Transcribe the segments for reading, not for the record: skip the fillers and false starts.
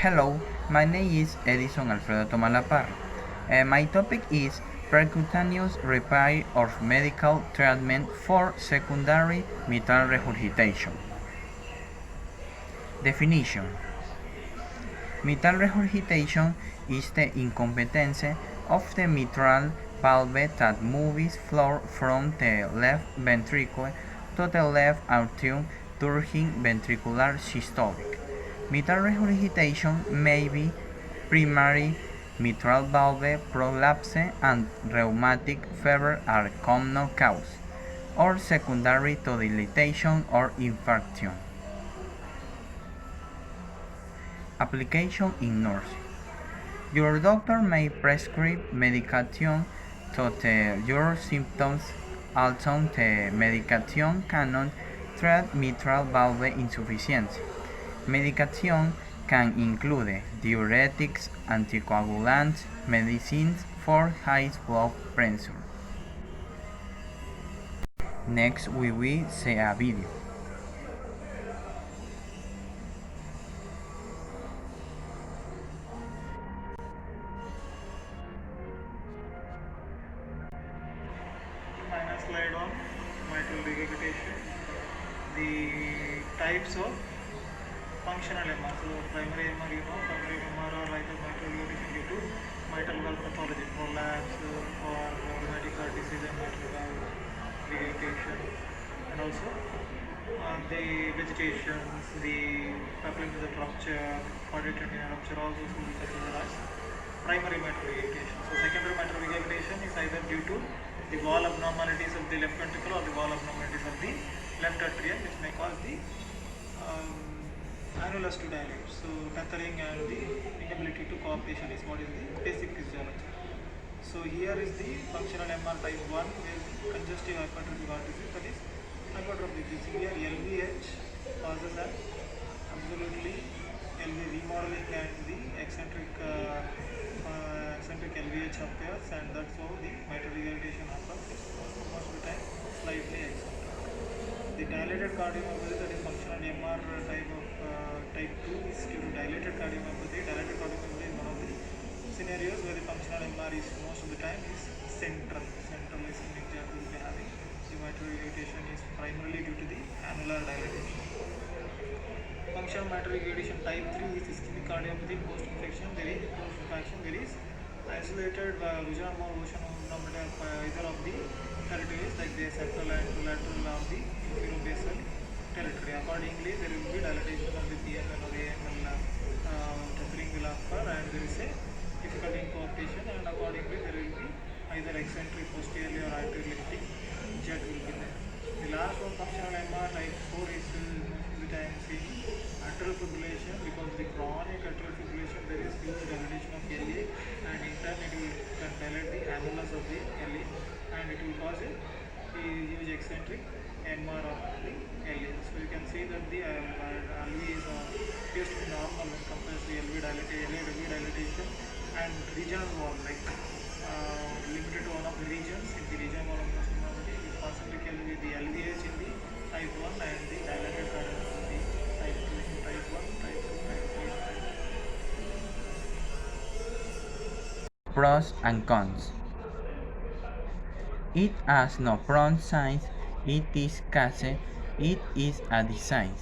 Hello, my name is Edison Alfredo Tomalapar. My topic is percutaneous repair or medical treatment for secondary mitral regurgitation. Definition: mitral regurgitation is the incompetence of the mitral valve that moves fluid from the left ventricle to the left atrium during ventricular systolic. Mitral regurgitation may be primary mitral valve prolapse and rheumatic fever are common causes, or secondary to dilatation or infarction. Application in nursing. Your doctor may prescribe medication to your symptoms. Also, the medication cannot treat mitral valve insufficiency. Medication can include diuretics, anticoagulants, medicines for high blood pressure. Next, we will see a video. Final slide on mitral regurgitation. The types of functional MR. So primary MR, primary MR or either mitral regurgitation due to mitral valve pathology, prolapse or rheumatic heart disease and mitral valve regurgitation, and also the vegetations, the papillary the rupture, percutaneous rupture, all those will be considered as primary mitral regurgitation. So secondary mitral regurgitation is either due to the wall abnormalities of the left ventricle or the wall abnormalities of the left atrium, which may cause the annulus to dilate. So tethering and the inability to coaptation is what is the basic physiology. So here is the functional MR type 1, where congestive hypertrophic heart disease, that is hypertrophic disease. Here LVH causes an absolutely LV remodeling and the eccentric LVH appears, and that's how the mitral regurgitation happens. Most of the time slightly eccentric. The dilated cardiomyopathy, that is functional MR type 2, is due to dilated cardiomyopathy. Dilated cardiomyopathy is one of the scenarios where the functional MR is most of the time is central. Central ischemic jet will be having the mitral regurgitation is primarily due to the annular dilatation. Functional mitral regurgitation type 3 is ischemic cardiomyopathy post-infection. There is isolated regional motion abnormality of either of the territories, like the central and lateral of the infero-basal territory. Accordingly, there will be dilatation of the PML or AML tethering will occur, and there is a difficulty in coaptation, and accordingly there will be either eccentric posteriorly or anteriorly hitting jet will be there. The last one, functional MR type 4, is most of the time seen atrial fibrillation. Because the chronic atrial fibrillation, there is huge dilatation of LA, and in turn it will dilate the annulus of the LA, and it will cause a huge eccentric MR of the LA. So you can see that the LV is appears to be normal when compared to LV dilatation and regional wall, like limited to one of the regions. In the region wall of abnormality, the concentric LV, the LVH in the type 1 and the dilated cardiomyopathy type 2 in type 1, type 2, type 3. Pros and cons. It has no front signs, it is case, it is a design.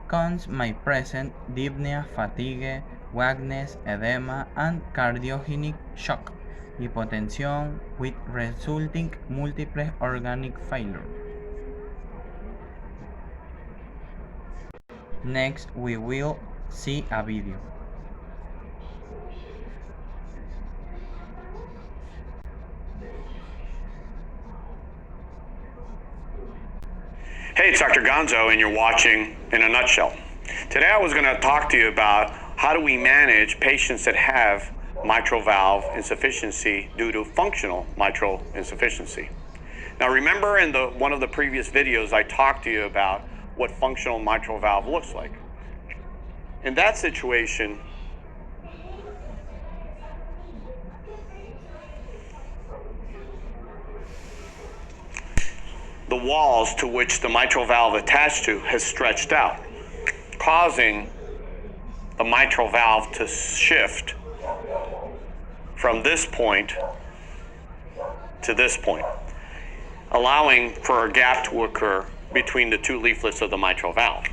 Cons may present dyspnea, fatigue, weakness, edema, and cardiogenic shock, hypotension with resulting multiple organic failure. Next, we will see a video. Hey, it's Dr. Gonzo, and you're watching In a Nutshell. Today I was going to talk to you about how do we manage patients that have mitral valve insufficiency due to functional mitral insufficiency. Now remember in one of the previous videos I talked to you about what functional mitral valve looks like. In that situation, the walls to which the mitral valve attached to has stretched out, causing the mitral valve to shift from this point to this point, allowing for a gap to occur between the two leaflets of the mitral valve.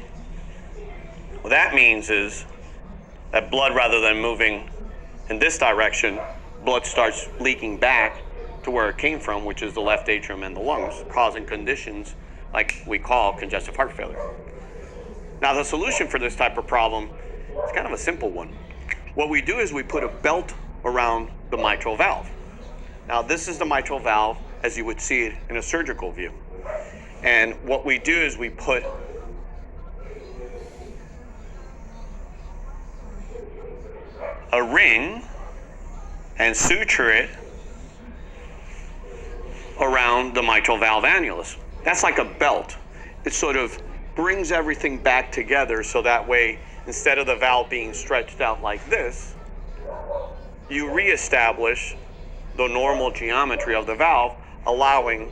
What that means is that blood, rather than moving in this direction, blood starts leaking back to where it came from, which is the left atrium and the lungs, causing conditions like we call congestive heart failure. Now, the solution for this type of problem is kind of a simple one. What we do is we put a belt around the mitral valve. Now, this is the mitral valve as you would see it in a surgical view. And what we do is we put a ring and suture it around the mitral valve annulus. That's like a belt. It sort of brings everything back together so that way, instead of the valve being stretched out like this, you reestablish the normal geometry of the valve, allowing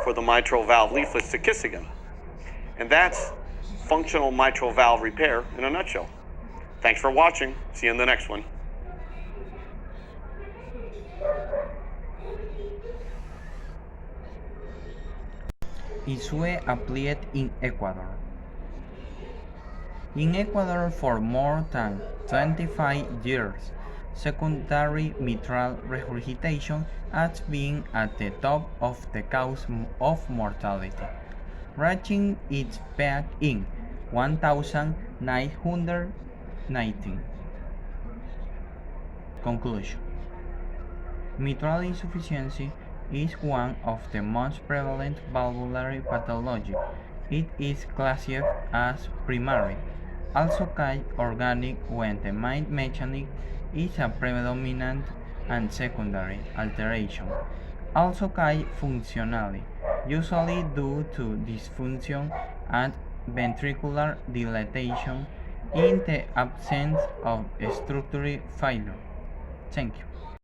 for the mitral valve leaflets to kiss again. And that's functional mitral valve repair in a nutshell. Thanks for watching. See you in the next one. Issue applied in Ecuador. In Ecuador for more than 25 years, secondary mitral regurgitation has been at the top of the cause of mortality, reaching its peak in 1919. Conclusion: mitral insufficiency is one of the most prevalent valvular pathologies. It is classified as primary, also called organic when the main mechanism is a predominant, and secondary alteration, also called functionally, usually due to dysfunction and ventricular dilatation in the absence of structural failure. Thank you.